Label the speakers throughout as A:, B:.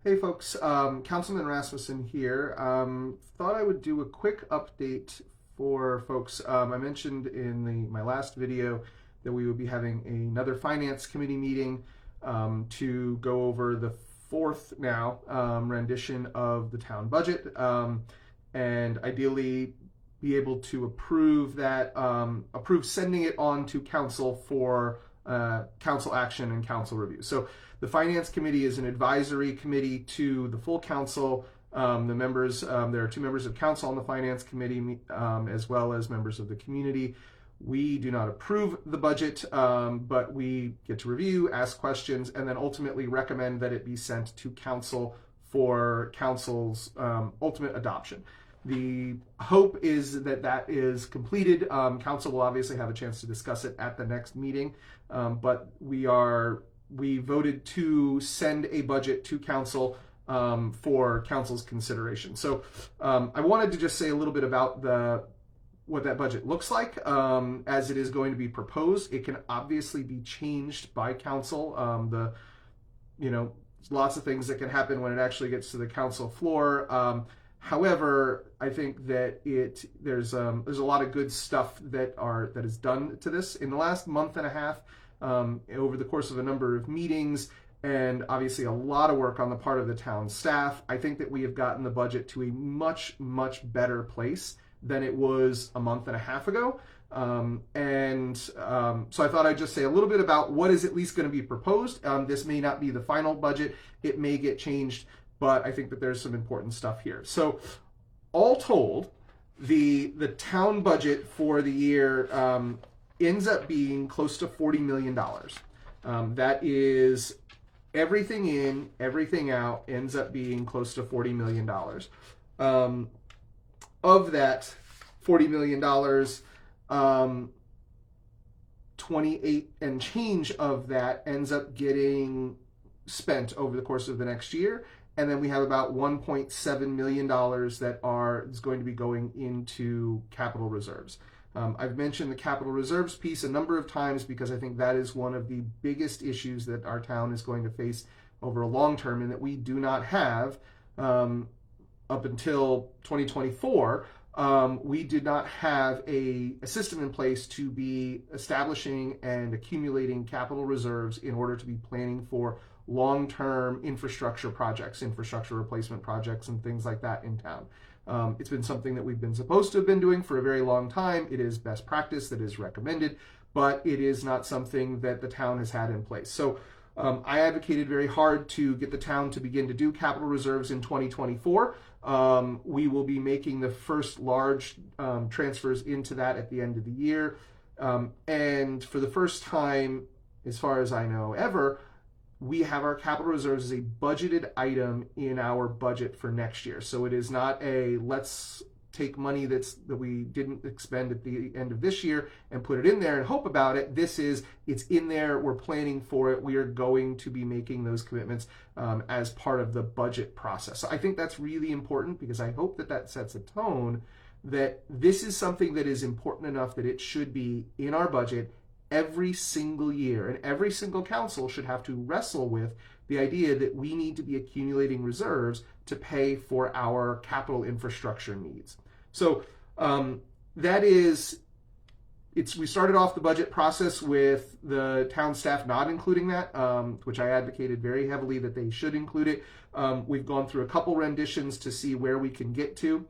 A: Hey folks, Councilman Rasmussen here. Thought I would do a quick update for folks. I mentioned in my last video that we would be having another Finance Committee meeting to go over the fourth now rendition of the town budget, and ideally be able to approve that, approve sending it on to council for council action and council review. So the Finance Committee is an advisory committee to the full council. The members, there are two members of council on the Finance Committee, as well as members of the community. We do not approve the budget, but we get to review, ask questions, and then ultimately recommend that it be sent to council for council's ultimate adoption. The hope is that that is completed. Council will obviously have a chance to discuss it at the next meeting, but we voted to send a budget to council for council's consideration. So I wanted to just say a little bit about what that budget looks like as it is going to be proposed. It can obviously be changed by council. Lots of things that can happen when it actually gets to the council floor. However, I think that there's a lot of good stuff that is done to this in the last month and a half, over the course of a number of meetings, and obviously a lot of work on the part of the town staff. I think that we have gotten the budget to a much, much better place than it was a month and a half ago. So I thought I'd just say a little bit about what is at least going to be proposed. This may not be the final budget. It may get changed, but I think that there's some important stuff here. So all told, the town budget for the year ends up being close to $40 million. That is everything in, everything out, ends up being close to $40 million. Of that $40 million, 28 and change of that ends up getting spent over the course of the next year. And then we have about $1.7 million that is going to be going into capital reserves. I've mentioned the capital reserves piece a number of times because I think that is one of the biggest issues that our town is going to face over a long term, and that we do not have up until 2024. We did not have a system in place to be establishing and accumulating capital reserves in order to be planning for long-term infrastructure projects, infrastructure replacement projects, and things like that in town. It's been something that we've been supposed to have been doing for a very long time. It is best practice that is recommended, but it is not something that the town has had in place. So I advocated very hard to get the town to begin to do capital reserves in 2024. We will be making the first large transfers into that at the end of the year. And for the first time, as far as I know, ever, we have our capital reserves as a budgeted item in our budget for next year. So it is not a let's take money that we didn't expend at the end of this year and put it in there and hope about it. It's in there. We're planning for it. We are going to be making those commitments as part of the budget process. So I think that's really important because I hope that sets a tone that this is something that is important enough that it should be in our budget every single year, and every single council should have to wrestle with the idea that we need to be accumulating reserves to pay for our capital infrastructure needs. So we started off the budget process with the town staff not including that, which I advocated very heavily that they should include it. We've gone through a couple renditions to see where we can get to.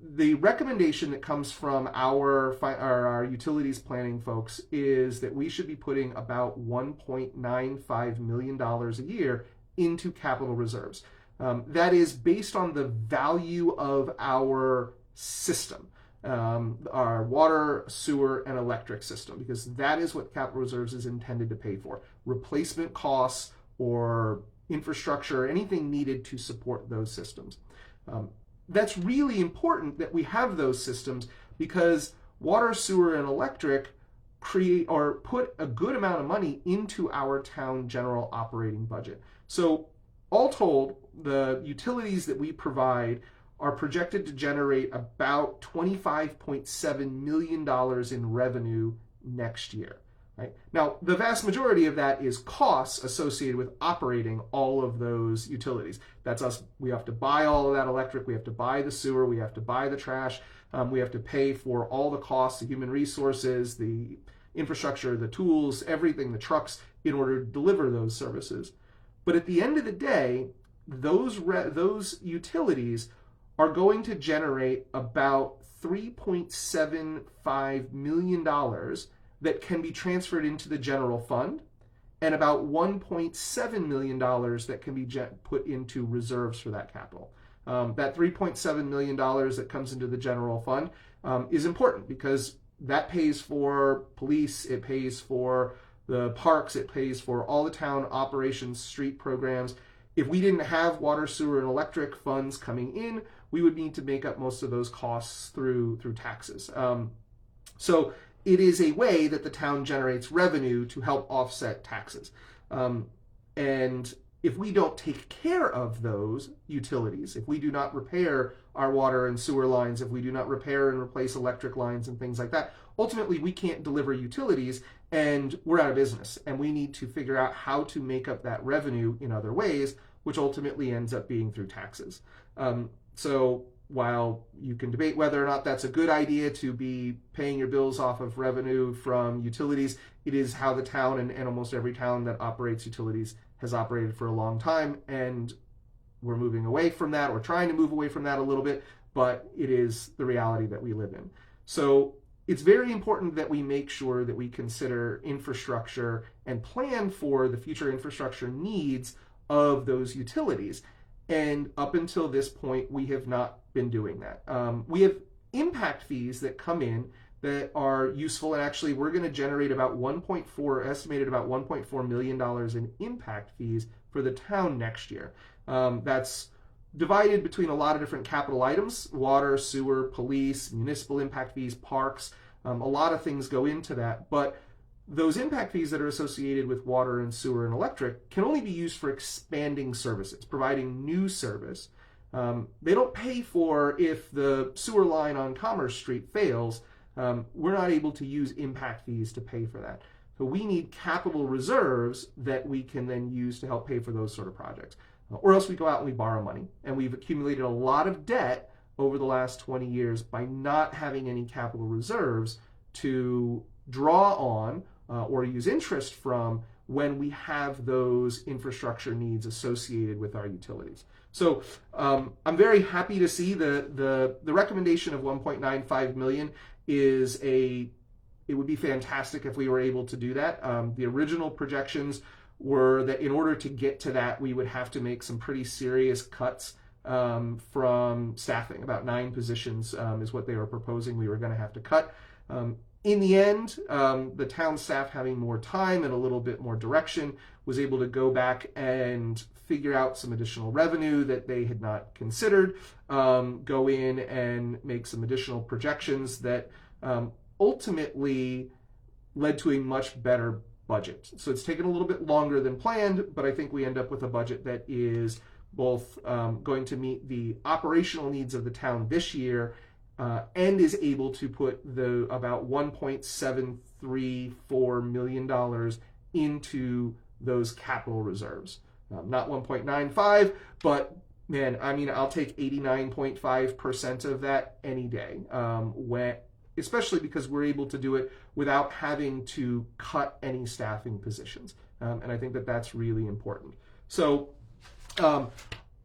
A: The recommendation that comes from our utilities planning folks is that we should be putting about $1.95 million a year into capital reserves. That is based on the value of our system, our water, sewer, and electric system, because that is what capital reserves is intended to pay for. Replacement costs or infrastructure, anything needed to support those systems. That's really important that we have those systems because water, sewer, and electric create or put a good amount of money into our town general operating budget. So all told, the utilities that we provide are projected to generate about $25.7 million in revenue next year. Right? Now, the vast majority of that is costs associated with operating all of those utilities. That's us. We have to buy all of that electric. We have to buy the sewer. We have to buy the trash. We have to pay for all the costs, the human resources, the infrastructure, the tools, everything, the trucks, in order to deliver those services. But at the end of the day, those utilities are going to generate about $3.75 million that can be transferred into the general fund, and about $1.7 million that can be put into reserves for that capital. That $3.7 million that comes into the general fund is important because that pays for police, it pays for the parks, it pays for all the town operations, street programs. If we didn't have water, sewer, and electric funds coming in, we would need to make up most of those costs through taxes. So it is a way that the town generates revenue to help offset taxes. And if we don't take care of those utilities, if we do not repair our water and sewer lines, if we do not repair and replace electric lines and things like that, ultimately we can't deliver utilities and we're out of business. And we need to figure out how to make up that revenue in other ways, which ultimately ends up being through taxes. So while you can debate whether or not that's a good idea to be paying your bills off of revenue from utilities, it is how the town and almost every town that operates utilities has operated for a long time, and we're moving away from that, or trying to move away from that a little bit, but it is the reality that we live in. So it's very important that we make sure that we consider infrastructure and plan for the future infrastructure needs of those utilities. And up until this point, we have not been doing that. We have impact fees that come in that are useful, and actually we're going to generate about estimated about $1.4 million in impact fees for the town next year. That's divided between a lot of different capital items: water, sewer, police, municipal impact fees, parks. A lot of things go into that, but those impact fees that are associated with water and sewer and electric can only be used for expanding services, providing new service. They don't pay for if the sewer line on Commerce Street fails. We're not able to use impact fees to pay for that. So we need capital reserves that we can then use to help pay for those sort of projects. Or else we go out and we borrow money. And we've accumulated a lot of debt over the last 20 years by not having any capital reserves to draw on or use interest from when we have those infrastructure needs associated with our utilities. So I'm very happy to see the recommendation of $1.95 million it would be fantastic if we were able to do that. The original projections were that in order to get to that, we would have to make some pretty serious cuts from staffing. About 9 positions is what they were proposing we were going to have to cut. In the end, the town staff, having more time and a little bit more direction, was able to go back and figure out some additional revenue that they had not considered, go in and make some additional projections that ultimately led to a much better budget. So it's taken a little bit longer than planned, but I think we end up with a budget that is both going to meet the operational needs of the town this year and is able to put the about $1.734 million into those capital reserves. Not 1.95, but man, I mean, I'll take 89.5% of that any day. Especially because we're able to do it without having to cut any staffing positions. And I think that that's really important. So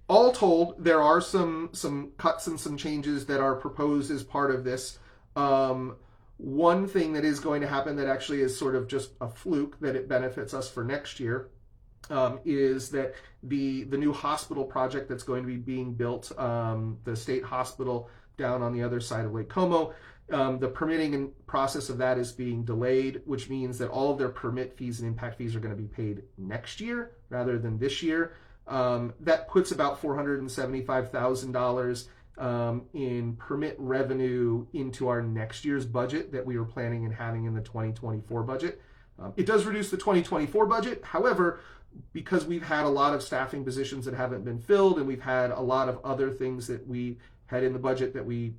A: all told, there are some cuts and some changes that are proposed as part of this. One thing that is going to happen that actually is sort of just a fluke, that it benefits us for next year, is that the new hospital project that's going to be being built, the state hospital down on the other side of Lake Como, the permitting process of that is being delayed, which means that all of their permit fees and impact fees are going to be paid next year rather than this year. That puts about $475,000 in permit revenue into our next year's budget that we were planning and having in the 2024 budget. It does reduce the 2024 budget. However, because we've had a lot of staffing positions that haven't been filled, and we've had a lot of other things that we had in the budget that we,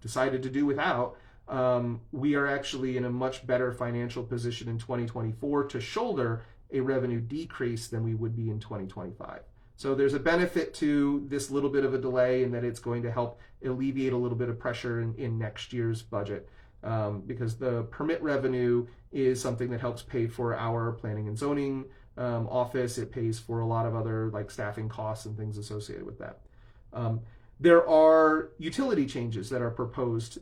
A: decided to do without, we are actually in a much better financial position in 2024 to shoulder a revenue decrease than we would be in 2025. So there's a benefit to this little bit of a delay in that it's going to help alleviate a little bit of pressure in next year's budget, because the permit revenue is something that helps pay for our planning and zoning office. It pays for a lot of other like staffing costs and things associated with that. There are utility changes that are proposed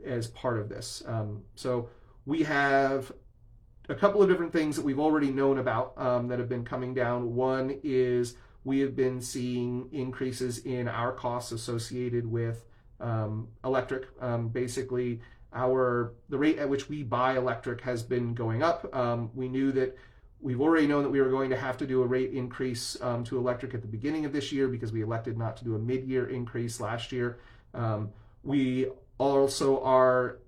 A: as part of this. So we have a couple of different things that we've already known about that have been coming down. One is we have been seeing increases in our costs associated with electric. Basically, the rate at which we buy electric has been going up. We've already known that we were going to have to do a rate increase to electric at the beginning of this year because we elected not to do a mid-year increase last year. We also are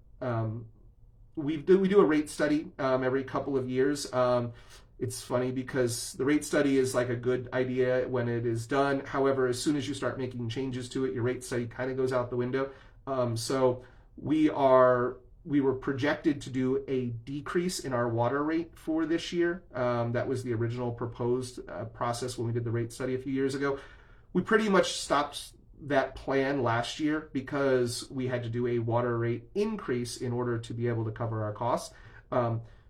A: we do a rate study every couple of years. It's funny because the rate study is like a good idea when it is done. However, as soon as you start making changes to it, your rate study kind of goes out the window. So we were projected to do a decrease in our water rate for this year. That was the original proposed process when we did the rate study a few years ago. We pretty much stopped that plan last year because we had to do a water rate increase in order to be able to cover our costs.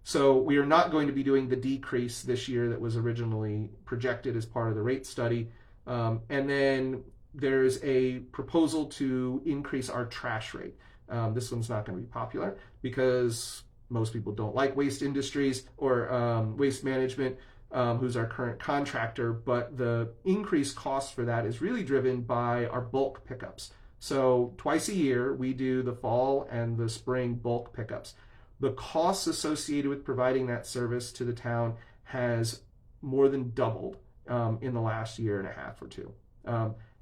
A: So we are not going to be doing the decrease this year that was originally projected as part of the rate study. And then there's a proposal to increase our trash rate. This one's not going to be popular because most people don't like Waste Industries or Waste Management, who's our current contractor, but the increased cost for that is really driven by our bulk pickups. So twice a year, we do the fall and the spring bulk pickups. The costs associated with providing that service to the town has more than doubled in the last year and a half or two,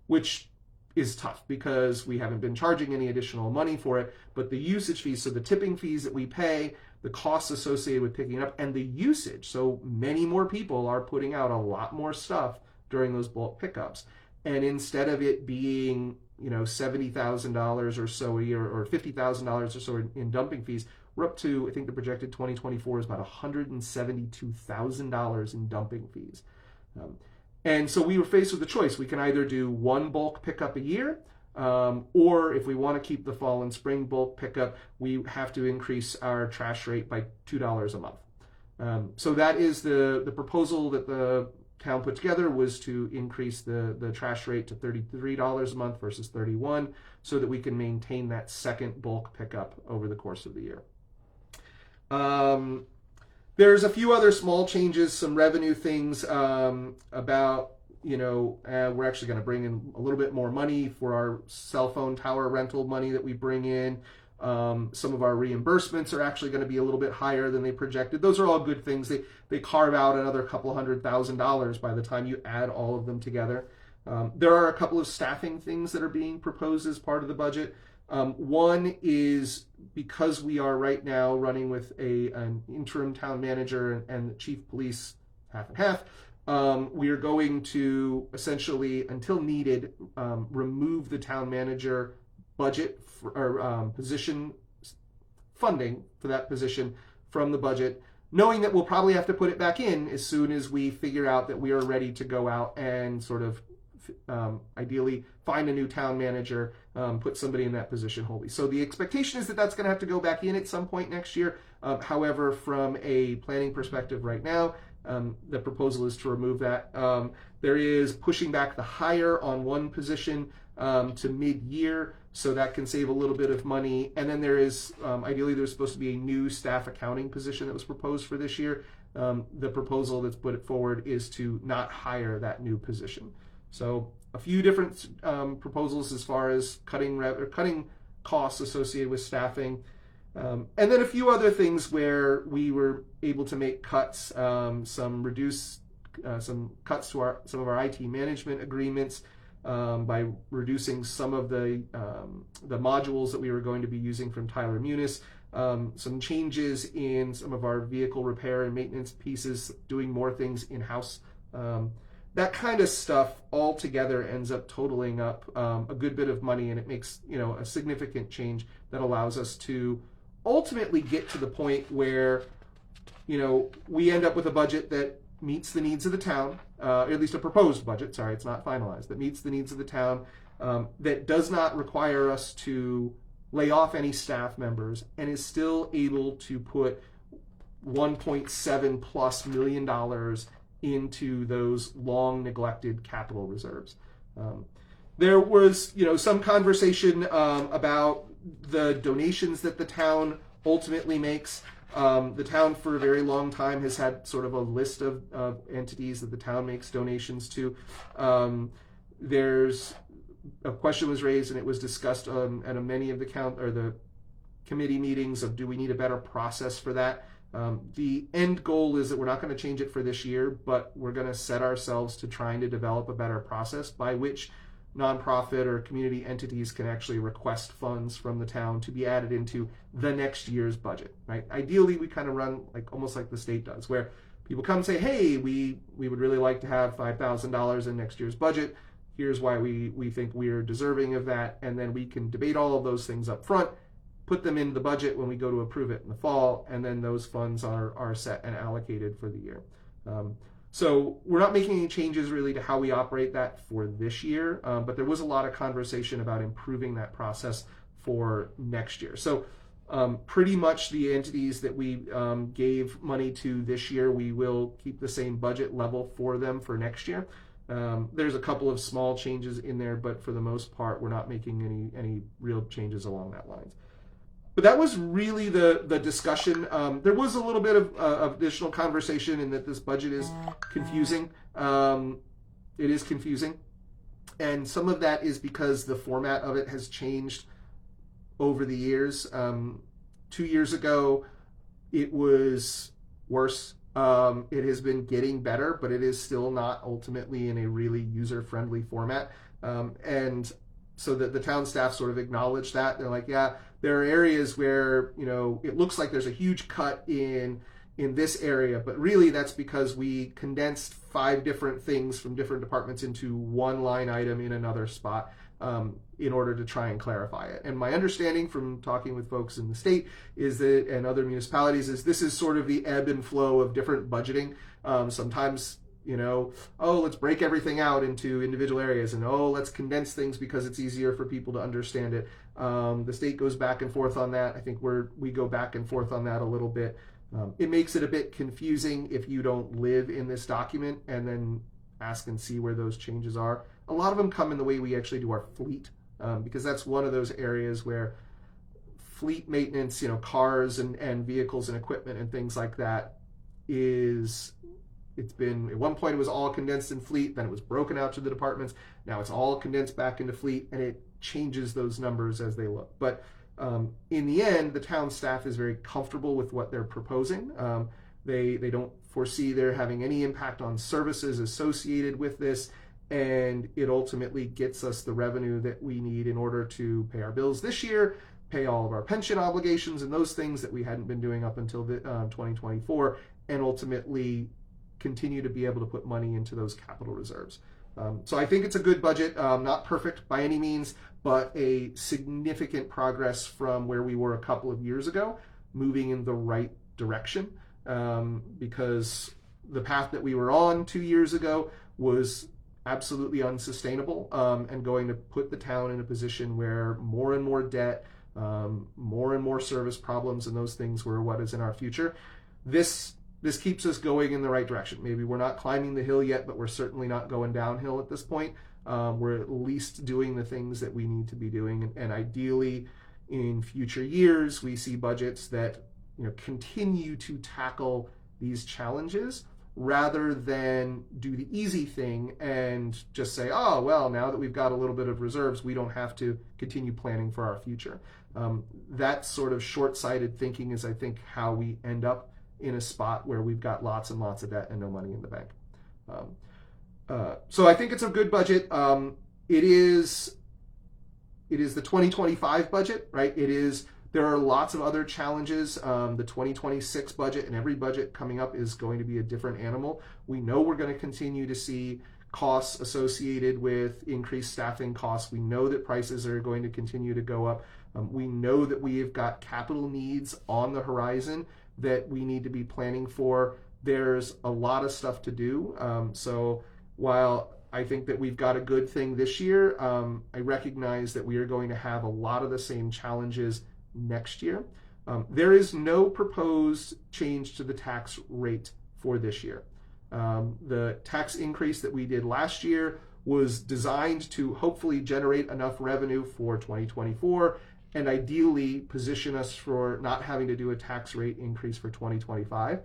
A: which is tough because we haven't been charging any additional money for it, but the usage fees, so the tipping fees that we pay, the costs associated with picking it up, and the usage, so many more people are putting out a lot more stuff during those bulk pickups. And instead of it being, $70,000 or so a year or $50,000 or so in dumping fees, we're up to, I think the projected 2024 is about $172,000 in dumping fees. And so we were faced with a choice. We can either do one bulk pickup a year, or if we want to keep the fall and spring bulk pickup, we have to increase our trash rate by $2 a month. So that is the proposal that the town put together, was to increase the trash rate to $33 a month versus $31, so that we can maintain that second bulk pickup over the course of the year. There's a few other small changes, some revenue things about, we're actually going to bring in a little bit more money for our cell phone tower rental money that we bring in. Some of our reimbursements are actually going to be a little bit higher than they projected. Those are all good things. They carve out another couple $100,000 by the time you add all of them together. There are a couple of staffing things that are being proposed as part of the budget. One is because we are right now running with an interim town manager and chief police half and half, we are going to essentially, until needed, remove the town manager budget or position funding for that position from the budget, knowing that we'll probably have to put it back in as soon as we figure out that we are ready to go out and sort of ideally find a new town manager, put somebody in that position wholly. So the expectation is that that's going to have to go back in at some point next year. However, from a planning perspective right now, the proposal is to remove that. There is pushing back the hire on one position to mid-year, so that can save a little bit of money. And then there is, ideally there's supposed to be a new staff accounting position that was proposed for this year. The proposal that's put forward is to not hire that new position. So a few different proposals as far as cutting costs associated with staffing. And then a few other things where we were able to make cuts, some cuts to some of our IT management agreements by reducing some of the modules that we were going to be using from Tyler Munis, some changes in some of our vehicle repair and maintenance pieces, doing more things in-house. that kind of stuff all together ends up totaling up a good bit of money, and it makes a significant change that allows us to ultimately get to the point where we end up with a budget that meets the needs of the town, at least a proposed budget, sorry, it's not finalized, that meets the needs of the town, that does not require us to lay off any staff members, and is still able to put $1.7+ million into those long neglected capital reserves. There was, some conversation about the donations that the town ultimately makes. The town for a very long time has had sort of a list of entities that the town makes donations to. There's a question was raised, and it was discussed at many of the committee meetings of, do we need a better process for that? The end goal is that we're not going to change it for this year, but we're going to set ourselves to trying to develop a better process by which nonprofit or community entities can actually request funds from the town to be added into the next year's budget, right? Ideally, we kind of run almost like the state does, where people come and say, hey, we would really like to have $5,000 in next year's budget. Here's why we think we're deserving of that. And then we can debate all of those things up front, put them in the budget when we go to approve it in the fall, and then those funds are set and allocated for the year. So we're not making any changes really to how we operate that for this year, but there was a lot of conversation about improving that process for next year. So pretty much the entities that we gave money to this year, we will keep the same budget level for them for next year. There's a couple of small changes in there, but for the most part, we're not making any real changes along that lines. But that was really the discussion. There was a little bit of additional conversation in that this budget is confusing. It is confusing. And some of that is because the format of it has changed over the years. 2 years ago, it was worse. It has been getting better, but it is still not ultimately in a really user-friendly format. And so that the town staff sort of acknowledged that. They're like, yeah, there are areas where, it looks like there's a huge cut in this area, but really that's because we condensed 5 different things from different departments into one line item in another spot in order to try and clarify it. And my understanding from talking with folks in the state is that, and other municipalities, is this is sort of the ebb and flow of different budgeting. Sometimes let's break everything out into individual areas, and let's condense things because it's easier for people to understand it. The state goes back and forth on that. I think we go back and forth on that a little bit. It makes it a bit confusing if you don't live in this document and then ask and see where those changes are. A lot of them come in the way we actually do our fleet, because that's one of those areas where fleet maintenance, cars and vehicles and equipment and things like that it's been, at one point it was all condensed in fleet, then it was broken out to the departments. Now it's all condensed back into fleet, and it changes those numbers as they look. But in the end, the town staff is very comfortable with what they're proposing. They don't foresee there having any impact on services associated with this, and it ultimately gets us the revenue that we need in order to pay our bills this year, pay all of our pension obligations and those things that we hadn't been doing up until 2024, and ultimately continue to be able to put money into those capital reserves. So I think it's a good budget, not perfect by any means, but a significant progress from where we were a couple of years ago, moving in the right direction, because the path that we were on 2 years ago was absolutely unsustainable, and going to put the town in a position where more and more debt, more and more service problems and those things were what is in our future. This keeps us going in the right direction. Maybe we're not climbing the hill yet, but we're certainly not going downhill at this point. We're at least doing the things that we need to be doing. And ideally, in future years, we see budgets that continue to tackle these challenges rather than do the easy thing and just say, oh, well, now that we've got a little bit of reserves, we don't have to continue planning for our future. That sort of short-sighted thinking is, I think, how we end up in a spot where we've got lots and lots of debt and no money in the bank. So I think it's a good budget. It is the 2025 budget, right? There are lots of other challenges. The 2026 budget, and every budget coming up is going to be a different animal. We know we're going to continue to see costs associated with increased staffing costs. We know that prices are going to continue to go up. We know that we have got capital needs on the horizon that we need to be planning for. There's a lot of stuff to do. So while I think that we've got a good thing this year, I recognize that we are going to have a lot of the same challenges next year. There is no proposed change to the tax rate for this year. The tax increase that we did last year was designed to hopefully generate enough revenue for 2024 and ideally position us for not having to do a tax rate increase for 2025.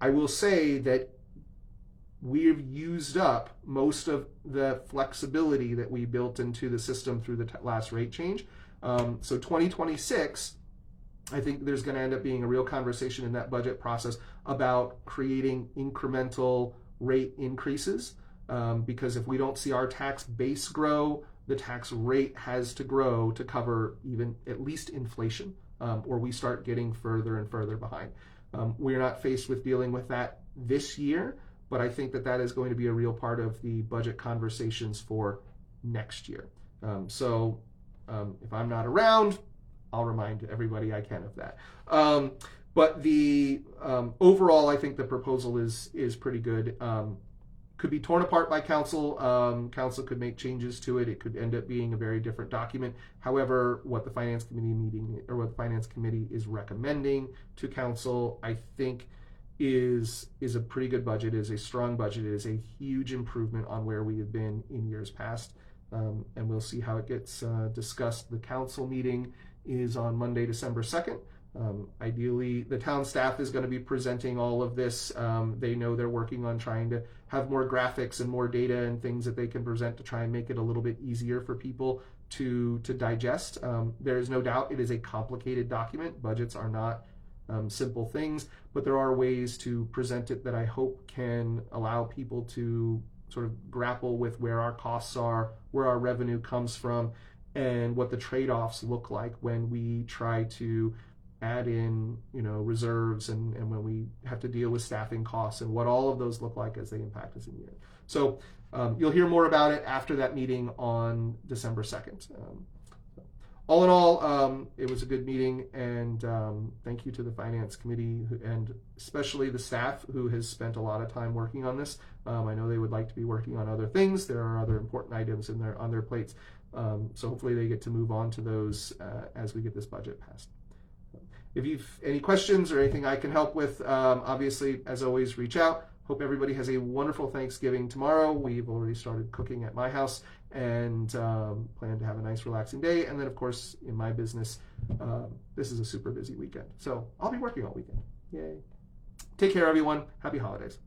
A: I will say that we've used up most of the flexibility that we built into the system through the last rate change. So 2026, I think there's going to end up being a real conversation in that budget process about creating incremental rate increases, because if we don't see our tax base grow, the tax rate has to grow to cover even at least inflation, or we start getting further and further behind. We're not faced with dealing with that this year, but I think that that is going to be a real part of the budget conversations for next year. So if I'm not around, I'll remind everybody I can of that. But the overall, I think the proposal is pretty good. Could be torn apart by council. Council could make changes to it. It could end up being a very different document. However, what the finance committee is recommending to council, I think, is a pretty good budget. Is a strong budget. It is a huge improvement on where we have been in years past. And we'll see how it gets discussed. The council meeting is on Monday, December 2nd. Ideally, the town staff is going to be presenting all of this. They know they're working on trying to have more graphics and more data and things that they can present to try and make it a little bit easier for people to digest. There is no doubt it is a complicated document. Budgets are not simple things, but there are ways to present it that I hope can allow people to sort of grapple with where our costs are, where our revenue comes from, and what the trade-offs look like when we try to add in, reserves and when we have to deal with staffing costs and what all of those look like as they impact us in the year. So you'll hear more about it after that meeting on December 2nd. All in all, it was a good meeting, and thank you to the Finance Committee and especially the staff who has spent a lot of time working on this. I know they would like to be working on other things. There are other important items on their plates, so hopefully they get to move on to those as we get this budget passed. If you've any questions or anything I can help with, obviously, as always, reach out. Hope everybody has a wonderful Thanksgiving tomorrow. We've already started cooking at my house and plan to have a nice, relaxing day. And then, of course, in my business, this is a super busy weekend. So I'll be working all weekend. Yay. Take care, everyone. Happy holidays.